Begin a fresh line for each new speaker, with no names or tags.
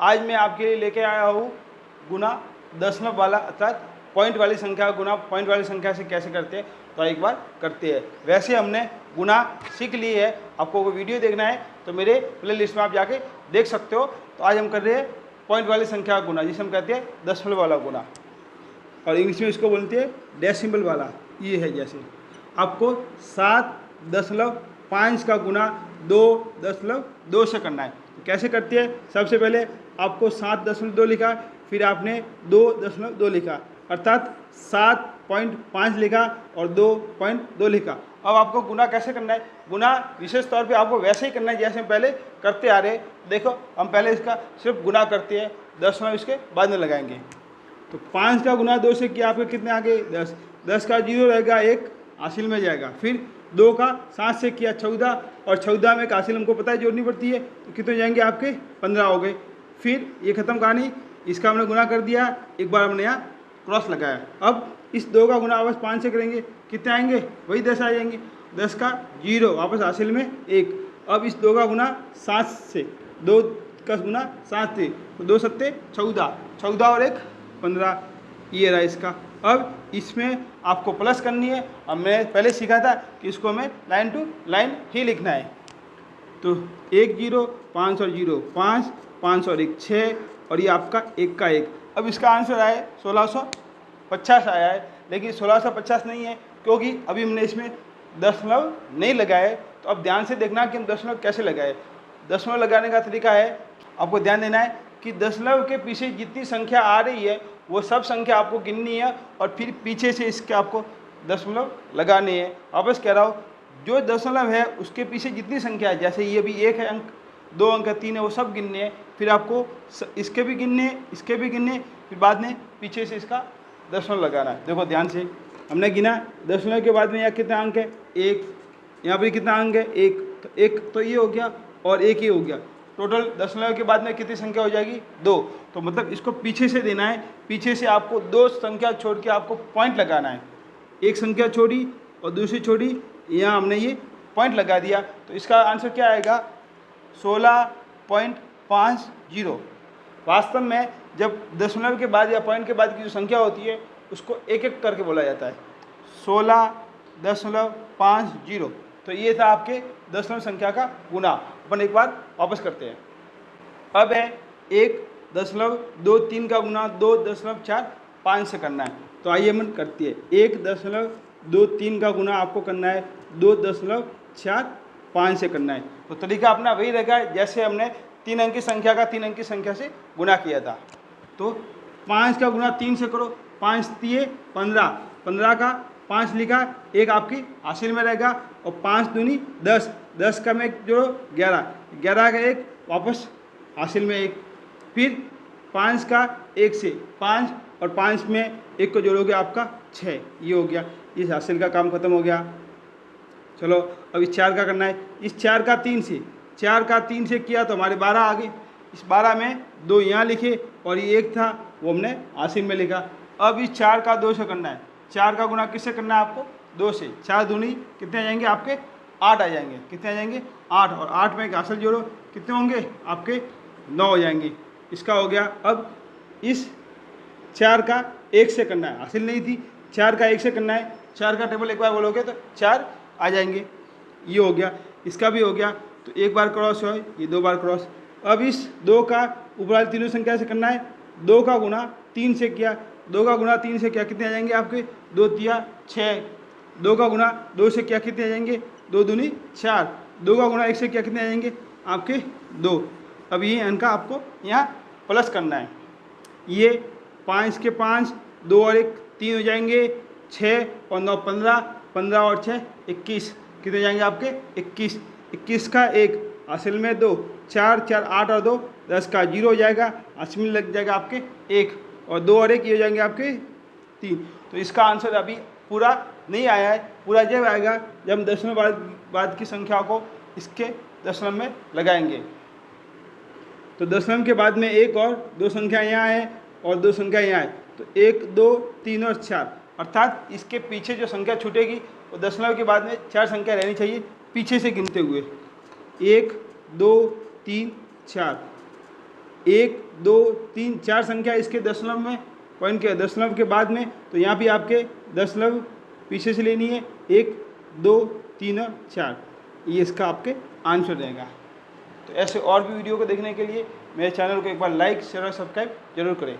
आज मैं आपके लिए लेके आया हूँ गुना दशमलव वाला अर्थात पॉइंट वाली संख्या गुना पॉइंट वाली संख्या से कैसे करते हैं, तो एक बार करते हैं। वैसे हमने गुना सीख ली है, आपको वो वीडियो देखना है तो मेरे प्ले लिस्ट में आप जाके देख सकते हो। तो आज हम कर रहे हैं पॉइंट वाली संख्या का गुना, जिसे हम कहते हैं दशमलव वाला गुना, और इंग्लिश में इसको बोलते हैं डेसिमल वाला। ये है जैसे आपको 7.5 का गुना 2.2 से करना है। तो कैसे करते हैं, सबसे पहले आपको 7.2 लिखा, फिर आपने 2.2 लिखा, अर्थात 7.5 लिखा और 2.2 लिखा। अब आपको गुना कैसे करना है, गुना विशेष तौर पे आपको वैसे ही करना है जैसे हम पहले करते आ रहे। देखो हम पहले इसका सिर्फ गुना करते हैं, दशमलव इसके बाद में लगाएंगे। तो 5 का गुना 2 से किया, आपके कितने आ गए 10, 10 का 0 रहेगा, 1 हासिल में जाएगा। फिर 2 का 7 से किया 14, और 14 में एक हासिल हमको पता है जोड़नी पड़ती है, तो कितने जाएंगे आपके 15 हो गए। फिर ये खत्म कहानी, इसका हमने गुना कर दिया, एक बार हमने यहाँ क्रॉस लगाया। अब इस 2 का गुना वापस 5 से करेंगे, कितने आएंगे, वही 10 आ जाएंगे। 10 का 0 वापस हासिल में 1। अब इस 2 का गुना 7 से, 2 का गुना 7 से, तो 2 सत्ते 14, 14 और 1 15, ये रहा इसका। अब इसमें आपको प्लस करनी है। अब मैं पहले सीखा था कि इसको हमें लाइन टू लाइन ही लिखना है। तो 1 0 5 और 0 5, 5 और 1 6, और ये आपका 1 का 1। अब इसका आंसर आया 1650 आया है, लेकिन 1650 नहीं है क्योंकि अभी हमने इसमें दशमलव नहीं लगाए। तो अब ध्यान से देखना कि हम दशमलव कैसे लगाए। दशमलव लगाने का तरीका है, आपको ध्यान देना है कि दशमलव के पीछे जितनी संख्या आ रही है वो सब संख्या आपको गिननी है, और फिर पीछे से इसके आपको दशमलव लगाने हैं। वापस कह रहा हूँ, जो दशमलव है उसके पीछे जितनी संख्या है, जैसे ये भी 1 है अंक, 2 अंक है, 3 है, वो सब गिनने हैं। फिर आपको इसके भी गिनने, इसके भी गिनने, फिर बाद में पीछे से इसका दशमलव लगाना है। देखो ध्यान से, हमने गिना, दशमलव के बाद में यहाँ कितना अंक है 1, यहाँ पर कितना अंक है 1, तो 1 तो ये हो गया और 1 ही हो गया। टोटल दशमलव के बाद में कितनी संख्या हो जाएगी 2। तो मतलब इसको पीछे से देना है, पीछे से आपको 2 संख्या छोड़ के आपको पॉइंट लगाना है। एक संख्या छोड़ी और दूसरी छोड़ी, यहाँ हमने ये पॉइंट लगा दिया। तो इसका आंसर क्या आएगा 16.50। वास्तव में जब दशमलव के बाद या पॉइंट के बाद की जो संख्या होती है उसको एक एक करके बोला जाता है, 16.50। तो ये था आपके दशमलव संख्या का गुना। अपन एक बार वापस करते हैं। अब है 1.23 का गुना 2.45 से करना है। तो आइए हम करती है, 1.23 का गुना आपको करना है 2.45 से करना है। तो तरीका अपना वही रहेगा जैसे हमने 3 अंक की संख्या का 3 अंक की संख्या से गुना किया था। तो 5 का गुना 3 से करो, 5 3 15, 15 का 5 लिखा, 1 आपकी हासिल में रहेगा, और 5 दूनी 10, 10 का में जोड़ो 11, 11 का 1 वापस हासिल में 1, फिर 5 का 1 से 5, और 5 में 1 को जोड़ोगे आपका 6, ये हो गया। इस हासिल का काम खत्म हो गया। चलो अब इस 4 का करना है, इस 4 का 3 से, 4 का 3 से किया तो हमारे 12 आ गए। इस 12 में 2 यहाँ लिखे और ये 1 था वो हमने हासिल में लिखा। अब इस 4 का 2 से करना है, 4 का गुना किससे करना है आपको 2 से, 4 दूनी कितने आ जाएंगे आपके 8 आ जाएंगे, कितने आ जाएंगे 8, और 8 में एक हासिल जोड़ो, कितने होंगे आपके 9 हो जाएंगे। इसका हो गया। अब इस 4 का 1 से करना है, हासिल नहीं थी, 4 का 1 से करना है, 4 का टेबल एक बार बोलोगे तो 4 आ जाएंगे, ये हो गया। इसका भी हो गया, तो एक बार क्रॉस हो, ये 2 बार क्रॉस। अब इस 2 का ऊपर वाली तीनों संख्या से करना है, 2 का गुना 3 से किया, 2 का गुना 3 से किया, कितने आ जाएंगे आपके 2 3 6, 2 का गुना 2 से किया, कितने आ जाएंगे 2 दूनी 4, 2 का गुना 1 से किया, कितने आ जाएंगे आपके 2। अब ये इनका आपको यहाँ प्लस करना है, ये 5 के 5, 2 और 1 3 हो जाएंगे, 6 और 9 15, 15 और 6 21, कितने जाएंगे आपके 21, 21 का 1 हासिल में 2, 4 4 8 और 2 10 का 0 हो जाएगा, हासिल में लग जाएगा आपके 1, और 2 और 1 ये हो जाएंगे आपके 3। तो इसका आंसर अभी पूरा नहीं आया है, पूरा जब आएगा जब हम दशमलव बाद की संख्या को इसके दशमलव में लगाएंगे। तो दशमलव के बाद में 1 और 2 संख्या यहाँ है और 2 संख्या यहाँ है, तो 1 2 3 और 4, अर्थात इसके पीछे जो संख्या छूटेगी वो दशमलव के बाद में 4 संख्या रहनी चाहिए पीछे से गिनते हुए, 1 2 3 4। 1 2 3 4 संख्या इसके दशमलव में पॉइंट के दशमलव के बाद में, तो यहाँ भी आपके दशमलव पीछे से लेनी है, 1 2 3 और 4, ये इसका आपके आंसर रहेगा। तो ऐसे और भी वीडियो को देखने के लिए मेरे चैनल को एक बार लाइक शेयर और सब्सक्राइब जरूर करें।